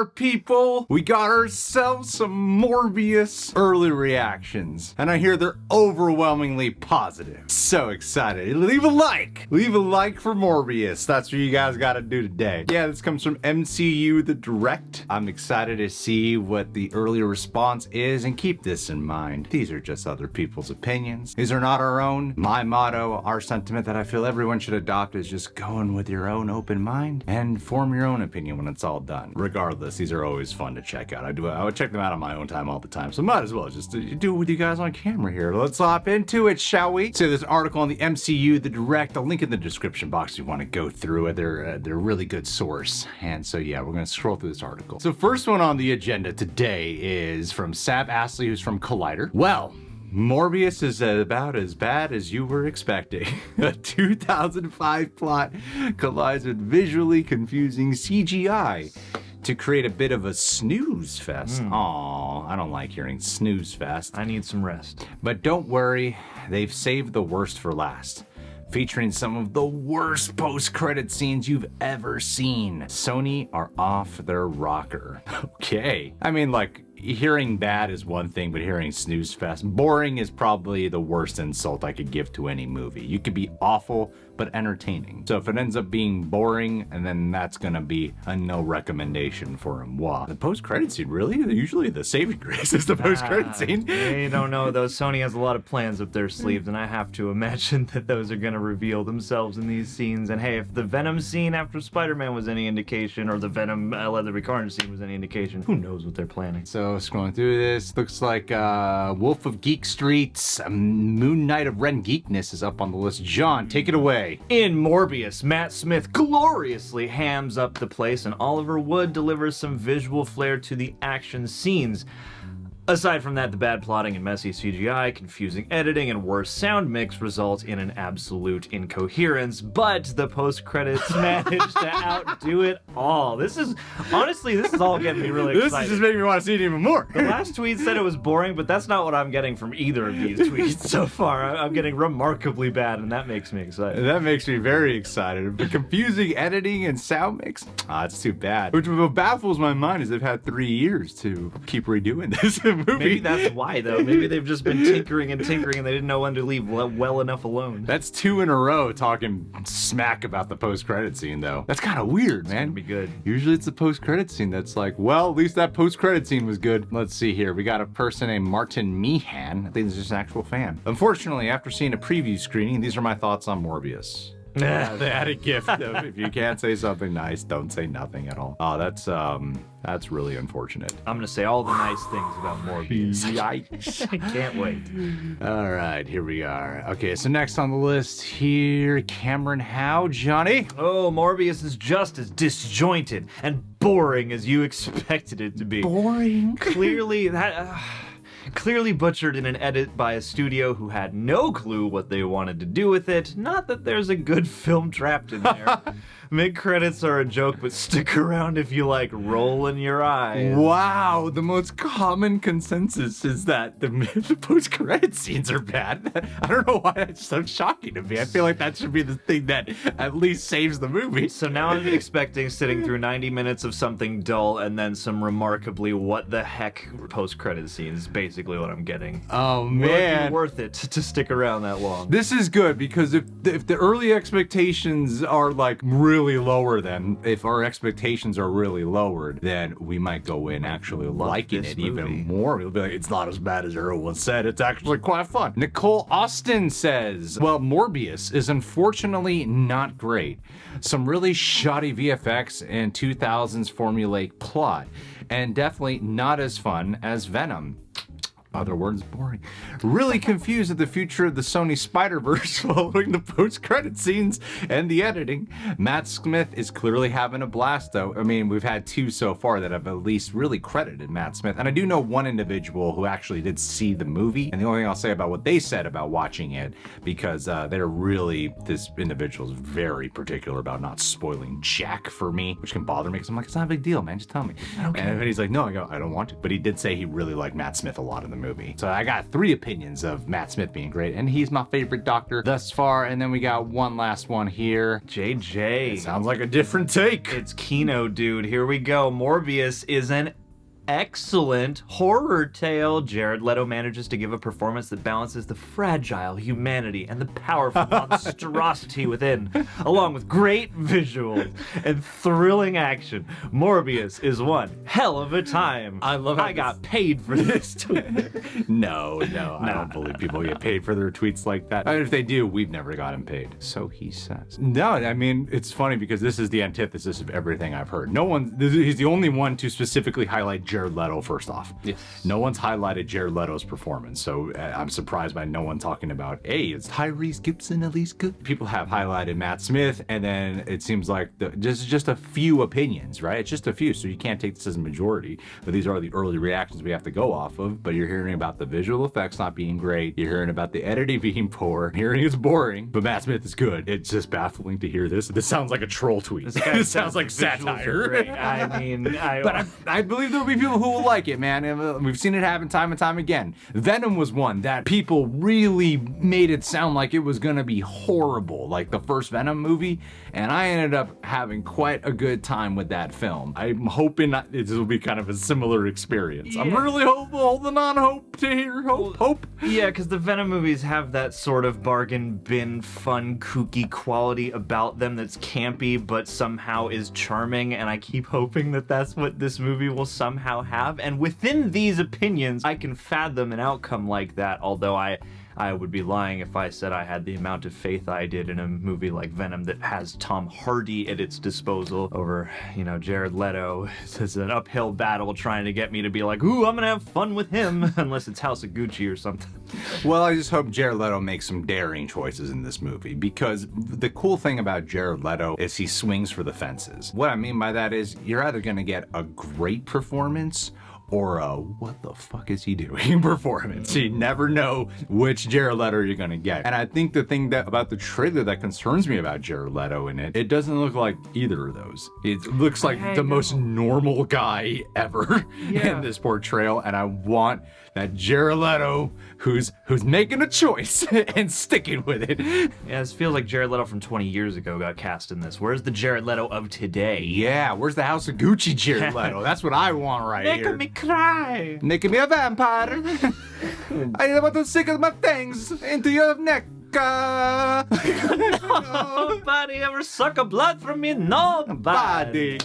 there, people. We got ourselves some Morbius early reactions, and I hear they're overwhelmingly positive. So excited. Leave a like. Leave a like for Morbius. That's what you guys gotta do today. Yeah, this comes from MCU The Direct. I'm excited to see what the early response is, and keep this in mind. These are just other people's opinions. These are not our own. My motto, our sentiment that I feel everyone should adopt is just go in with your own open mind and form your own opinion when it's all done. Regardless, these are always fun to check out. I would check them out on my own time all the time, so might as well just do it with you guys on camera here. Let's hop into it, shall we? So there's an article on the MCU The Direct. I'll link in the description box if you want to go through it. They're a really good source, and so yeah, we're gonna scroll through this article. So first one on the agenda today is from Sab Astley, who's from Collider. Well, Morbius is about as bad as you were expecting. A 2005 plot collides with visually confusing CGI to create a bit of a snooze fest. Aw, I don't like hearing snooze fest. I need some rest. But don't worry, they've saved the worst for last, featuring some of the worst post-credit scenes you've ever seen. Sony are off their rocker. Okay. I mean, like, hearing bad is one thing, but hearing snooze fest, boring is probably the worst insult I could give to any movie. You could be awful, but entertaining. So if it ends up being boring, and then that's gonna be a no recommendation for him. Wow. The post-credit scene, really? Usually the saving grace is the post-credit scene. They don't know though. Sony has a lot of plans up their sleeves, and I have to imagine that those are gonna reveal themselves in these scenes. And hey, if the Venom scene after Spiderman was any indication, or the Venom Leather Carnage scene was any indication, who knows what they're planning. So scrolling through this, looks like Wolf of Geek Streets, Moon Knight of Ren Geekness is up on the list. John, take it away. In Morbius, Matt Smith gloriously hams up the place, and Oliver Wood delivers some visual flair to the action scenes. Aside from that, the bad plotting and messy CGI, confusing editing, and worse sound mix result in an absolute incoherence, but the post-credits managed to outdo it all. Honestly, this is all getting me really excited. This is just making me want to see it even more. The last tweet said it was boring, but that's not what I'm getting from either of these tweets so far. I'm getting remarkably bad, and that makes me excited. That makes me very excited. But confusing editing and sound mix, it's too bad. Which what baffles my mind is they've had 3 years to keep redoing this movie. Maybe that's why, though. Maybe they've just been tinkering and tinkering, and they didn't know when to leave well enough alone. That's 2 in a row talking smack about the post-credit scene, though. That's kind of weird, man. Be good. Usually it's the post-credit scene that's like, well, at least that post-credit scene was good. Let's see here. We got a person named Martin Meehan. I think this is an actual fan. Unfortunately, after seeing a preview screening, these are my thoughts on Morbius. They had a gift of, if you can't say something nice, don't say nothing at all. Oh, that's really unfortunate. I'm gonna say all the nice things about Morbius. Yikes. I can't wait. All right, here we are. Okay, so next on the list here, Cameron Howe. Johnny? Oh, Morbius is just as disjointed and boring as you expected it to be. Boring? Clearly butchered in an edit by a studio who had no clue what they wanted to do with it. Not that there's a good film trapped in there. Mid-credits are a joke, but stick around if you like rolling your eyes. Wow, the most common consensus is that the post-credit scenes are bad. I don't know why that's so shocking to me. I feel like that should be the thing that at least saves the movie. So now I'm expecting sitting through 90 minutes of something dull and then some remarkably what the heck post-credit scenes, basically what I'm getting. Oh man. Would be worth it to stick around that long. This is good because if the early expectations are like really lower, then if our expectations are really lowered, then we might go in actually liking it even more. We'll be like, it's not as bad as everyone said. It's actually quite fun. Nicole Austin says, well, Morbius is unfortunately not great. Some really shoddy VFX and 2000s formulaic plot, and definitely not as fun as Venom. Other words, boring. Really confused at the future of the Sony Spider-Verse following the post-credit scenes and the editing. Matt Smith is clearly having a blast, though. I mean, we've had 2 so far that have at least really credited Matt Smith. And I do know one individual who actually did see the movie. And the only thing I'll say about what they said about watching it, because this individual is very particular about not spoiling Jack for me, which can bother me because I'm like, it's not a big deal, man. Just tell me. Okay. And he's like, no, I don't want to. But he did say he really liked Matt Smith a lot in the movie. movie. So I got 3 opinions of Matt Smith being great, and he's my favorite Doctor thus far. And then we got one last one here. JJ. It sounds like a different take. It's Kino, dude. Here we go. Morbius is an excellent horror tale. Jared Leto manages to give a performance that balances the fragile humanity and the powerful monstrosity within, along with great visuals and thrilling action. Morbius is one hell of a time. I love how I got paid for this tweet. No, I don't believe people get paid for their tweets like that. And if they do, we've never gotten paid. So he says. No, I mean, it's funny because this is the antithesis of everything I've heard. He's the only one to specifically highlight Jared Leto first off. Yes. No one's highlighted Jared Leto's performance, so I'm surprised by no one talking about, hey, it's Tyrese Gibson at least good. People have highlighted Matt Smith, and then it seems like just a few opinions, right? It's just a few, so you can't take this as a majority. But these are the early reactions we have to go off of. But you're hearing about the visual effects not being great. You're hearing about the editing being poor. You're hearing it's boring, but Matt Smith is good. It's just baffling to hear this. This sounds like a troll tweet. This sounds like satire. I mean, but I believe there'll be people who will like it, man. And we've seen it happen time and time again. Venom was one that people really made it sound like it was gonna be horrible, like the first Venom movie, and I ended up having quite a good time with that film. I'm hoping this will be kind of a similar experience. Yeah. I'm really holding on hope to hear hope. Yeah, because the Venom movies have that sort of bargain bin, fun, kooky quality about them that's campy, but somehow is charming, and I keep hoping that that's what this movie will somehow have. And within these opinions, I can fathom an outcome like that, although I would be lying if I said I had the amount of faith I did in a movie like Venom that has Tom Hardy at its disposal over, Jared Leto. It's an uphill battle trying to get me to be like, ooh, I'm gonna have fun with him, unless it's House of Gucci or something. Well, I just hope Jared Leto makes some daring choices in this movie, because the cool thing about Jared Leto is he swings for the fences. What I mean by that is you're either gonna get a great performance or a what the fuck is he doing performance. You never know which Jared Leto you're gonna get. And I think the thing about the trailer that concerns me about Jared Leto in it doesn't look like either of those. It looks like the most normal guy ever in this portrayal, and I want that Jared Leto who's making a choice and sticking with it. Yeah, this feels like Jared Leto from 20 years ago got cast in this. Where's the Jared Leto of today? Yeah, where's the House of Gucci Jared Leto? That's what I want right here. Making me cry. Making me a vampire. I want to stick my fangs into your neck. Nobody ever suck a blood from me. Nobody.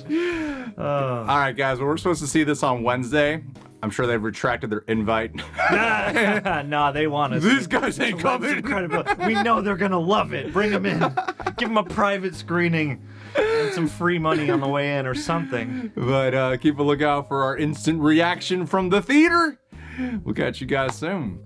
All right, guys. Well, we're supposed to see this on Wednesday. I'm sure they've retracted their invite. Nah, they want us. These guys ain't coming. Incredible. We know they're gonna love it. Bring them in. Give them a private screening and some free money on the way in or something. But keep a lookout for our instant reaction from the theater. We'll catch you guys soon.